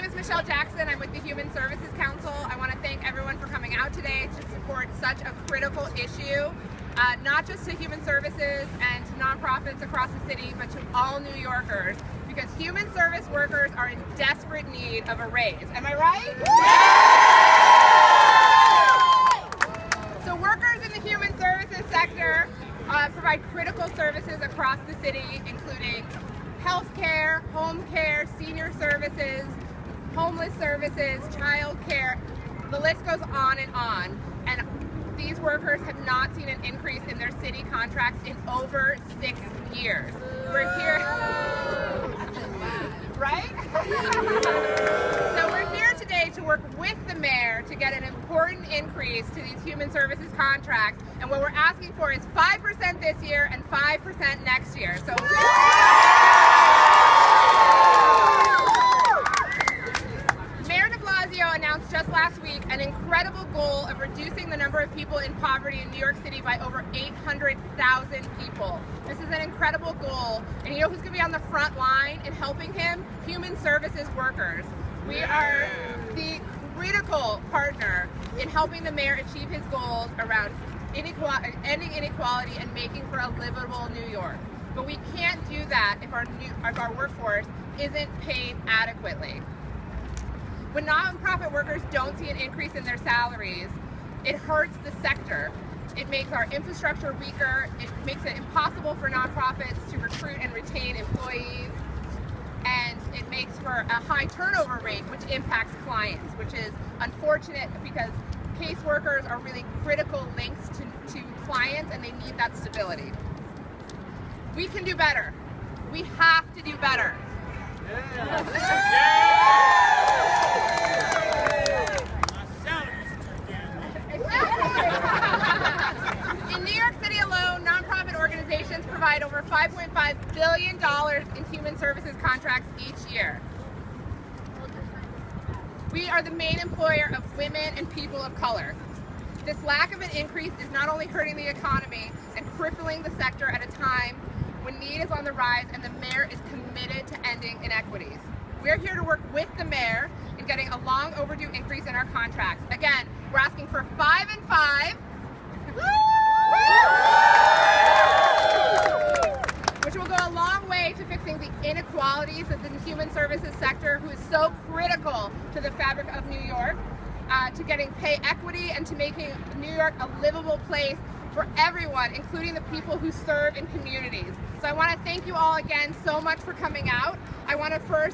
name is Michelle Jackson. I'm with the Human Services Council. I want to thank everyone for coming out today to support such a critical issue, not just to human services and to nonprofits across the city, but to all New Yorkers, because human service workers are in desperate need of a raise. Am I right? Yeah! So workers in the human services sector provide critical services across the city, including health care, home care, senior services, homeless services, child care. The list goes on. And these workers have not seen an increase in their city contracts in over 6 years. We're here, right? So we're here today to work with the mayor to get an important increase to these human services contracts. And what we're asking for is 5% this year and 5% next year. So announced just last week an incredible goal of reducing the number of people in poverty in New York City by over 800,000 people. This is an incredible goal, and you know who's going to be on the front line in helping him? Human services workers. We are the critical partner in helping the mayor achieve his goals around ending inequality and making for a livable New York. But we can't do that if our workforce isn't paid adequately. When nonprofit workers don't see an increase in their salaries, it hurts the sector. It makes our infrastructure weaker. It makes it impossible for nonprofits to recruit and retain employees. And it makes for a high turnover rate, which impacts clients, which is unfortunate because caseworkers are really critical links to clients, and they need that stability. We can do better. We have to do better. In New York City alone, nonprofit organizations provide over $5.5 billion in human services contracts each year. We are the main employer of women and people of color. This lack of an increase is not only hurting the economy and crippling the sector at a time when need is on the rise and the mayor is committed to ending inequities. We're here to work with the mayor in getting a long overdue increase in our contracts. Again, we're asking for 5 and 5, which will go a long way to fixing the inequalities of the human services sector, who is so critical to the fabric of New York, to getting pay equity and to making New York a livable place for everyone, including the people who serve in communities. So I want to thank you all again so much for coming out. I want to first